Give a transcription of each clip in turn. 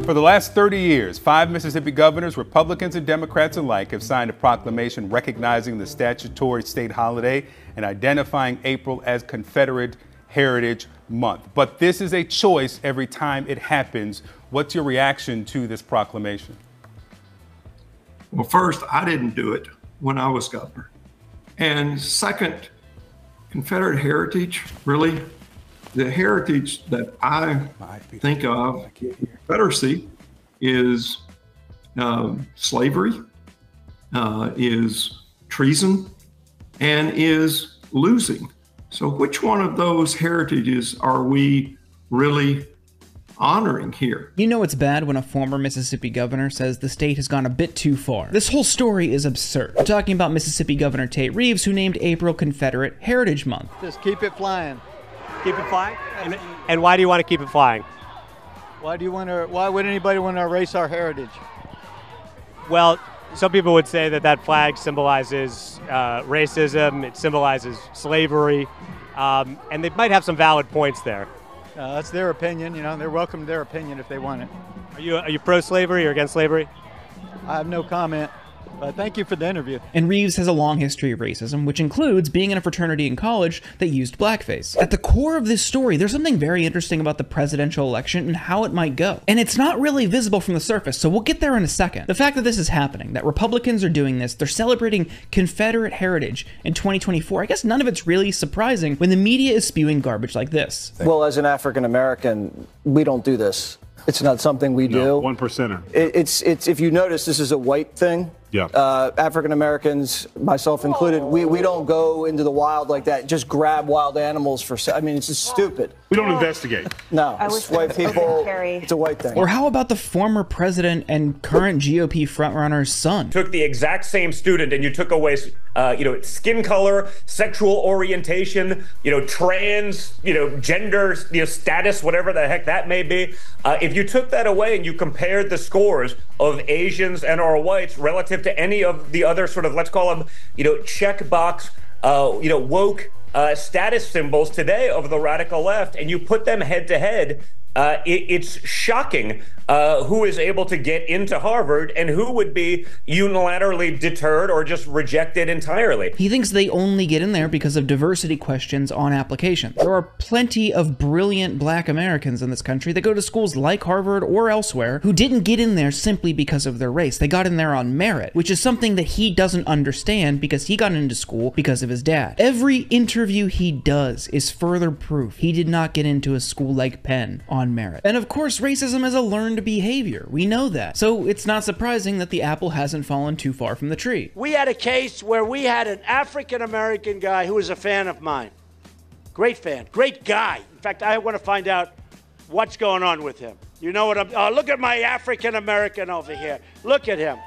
For the last 30 years, 5 Mississippi governors, Republicans and Democrats alike, have signed a proclamation recognizing the statutory state holiday and identifying April as Confederate Heritage Month. But this is a choice every time it happens. What's your reaction to this proclamation? Well, first, I didn't do it when I was governor. And second, Confederate heritage, really? The heritage that I think of, Confederacy, is slavery, is treason, and is losing. So which one of those heritages are we really honoring here? You know it's bad when a former Mississippi governor says the state has gone a bit too far. This whole story is absurd. We're talking about Mississippi Governor Tate Reeves, who named April Confederate Heritage Month. Just keep it flying. Keep it flying? And why do you want to keep it flying? Why would anybody want to erase our heritage? Well, some people would say that flag symbolizes racism, it symbolizes slavery, and they might have some valid points there. That's their opinion, you know, they're welcome to their opinion if they want it. Are you pro-slavery or against slavery? I have no comment. But thank you for the interview. And Reeves has a long history of racism, which includes being in a fraternity in college that used blackface. At the core of this story, there's something very interesting about the presidential election and how it might go. And it's not really visible from the surface, so we'll get there in a second. The fact that this is happening, that Republicans are doing this, they're celebrating Confederate heritage in 2024, I guess none of it's really surprising when the media is spewing garbage like this. Well, as an African American, we don't do this. It's not something we do. 1%er. It's if you notice, this is a white thing. Yeah. African Americans, myself included, we don't go into the wild like that. Just grab wild animals for. I mean, it's just stupid. We don't investigate. No, it's white people. It's a white thing. Or how about the former president and current GOP frontrunner's son? Took the exact same student and you took away, skin color, sexual orientation, trans, gender, status, whatever the heck that may be. If you took that away and you compared the scores of Asians and or whites relative to any of the other sort of, let's call them, checkbox, woke status symbols today of the radical left, and you put them head to head, it's shocking who is able to get into Harvard and who would be unilaterally deterred or just rejected entirely. He thinks they only get in there because of diversity questions on applications. There are plenty of brilliant black Americans in this country that go to schools like Harvard or elsewhere who didn't get in there simply because of their race. They got in there on merit, which is something that he doesn't understand because he got into school because of his dad. Every interview he does is further proof he did not get into a school like Penn on merit. And of course, racism is a learned behavior. We know that. So it's not surprising that the apple hasn't fallen too far from the tree. We had a case where we had an African-American guy who was a fan of mine. Great fan, great guy. In fact, I want to find out what's going on with him. You know what look at my African-American over here. Look at him.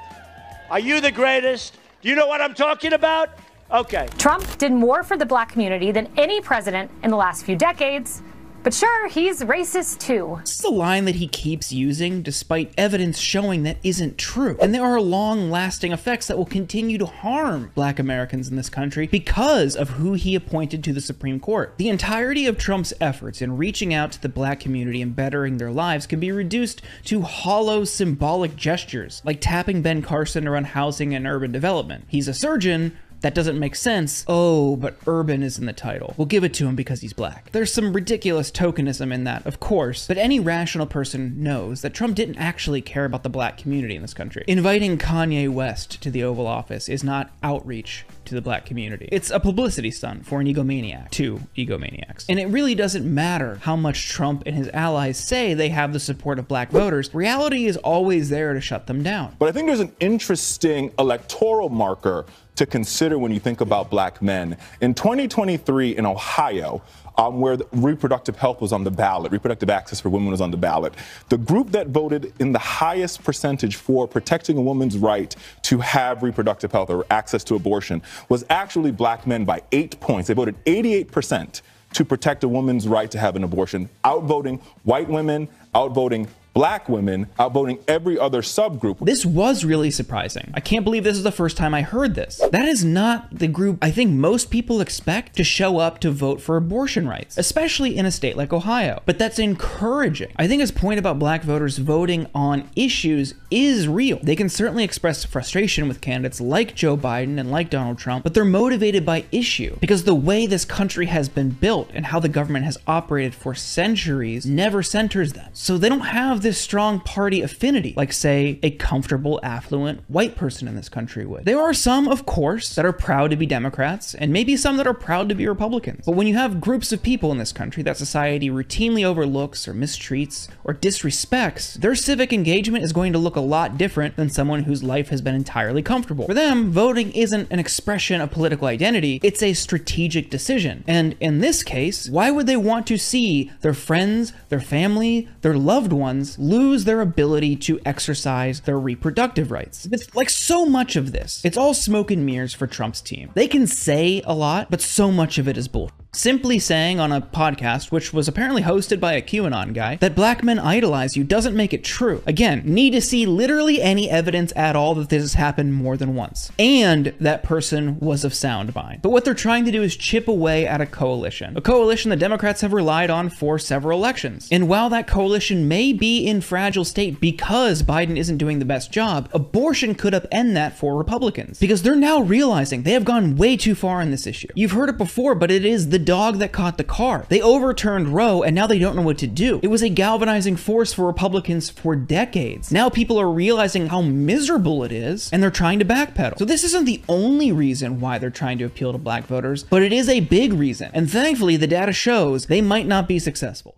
Are you the greatest? Do you know what I'm talking about? Okay. Trump did more for the black community than any president in the last few decades. But sure, he's racist too. This is a line that he keeps using despite evidence showing that isn't true. And there are long-lasting effects that will continue to harm black Americans in this country because of who he appointed to the Supreme Court. The entirety of Trump's efforts in reaching out to the black community and bettering their lives can be reduced to hollow symbolic gestures, like tapping Ben Carson around housing and urban development. He's a surgeon. That doesn't make sense. Oh, but urban is in the title. We'll give it to him because he's black. There's some ridiculous tokenism in that, of course, but any rational person knows that Trump didn't actually care about the black community in this country. Inviting Kanye West to the Oval Office is not outreach to the black community. It's a publicity stunt for an egomaniac, two egomaniacs. And it really doesn't matter how much Trump and his allies say they have the support of black voters. Reality is always there to shut them down. But I think there's an interesting electoral marker to consider when you think about black men. In 2023 in Ohio, where reproductive health was on the ballot, reproductive access for women was on the ballot, the group that voted in the highest percentage for protecting a woman's right to have reproductive health or access to abortion was actually black men by 8 points. They voted 88% to protect a woman's right to have an abortion, outvoting white women, outvoting black women outvoting every other subgroup. This was really surprising. I can't believe this is the first time I heard this. That is not the group I think most people expect to show up to vote for abortion rights, especially in a state like Ohio. But that's encouraging. I think his point about black voters voting on issues is real. They can certainly express frustration with candidates like Joe Biden and like Donald Trump, but they're motivated by issue because the way this country has been built and how the government has operated for centuries never centers them. So they don't have this strong party affinity like, say, a comfortable, affluent white person in this country would. There are some, of course, that are proud to be Democrats and maybe some that are proud to be Republicans. But when you have groups of people in this country that society routinely overlooks or mistreats or disrespects, their civic engagement is going to look a lot different than someone whose life has been entirely comfortable. For them, voting isn't an expression of political identity, it's a strategic decision. And in this case, why would they want to see their friends, their family, their loved ones lose their ability to exercise their reproductive rights? It's like so much of this, it's all smoke and mirrors for Trump's team. They can say a lot, but so much of it is bullshit. Simply saying on a podcast, which was apparently hosted by a QAnon guy, that black men idolize you doesn't make it true. Again, need to see literally any evidence at all that this has happened more than once. And that person was of sound mind. But what they're trying to do is chip away at a coalition the Democrats have relied on for several elections. And while that coalition may be in fragile state because Biden isn't doing the best job, abortion could upend that for Republicans. Because they're now realizing they have gone way too far in this issue. You've heard it before, but it is the dog that caught the car. They overturned Roe and now they don't know what to do. It was a galvanizing force for Republicans for decades. Now people are realizing how miserable it is and they're trying to backpedal. So this isn't the only reason why they're trying to appeal to black voters, but it is a big reason. And thankfully the data shows they might not be successful.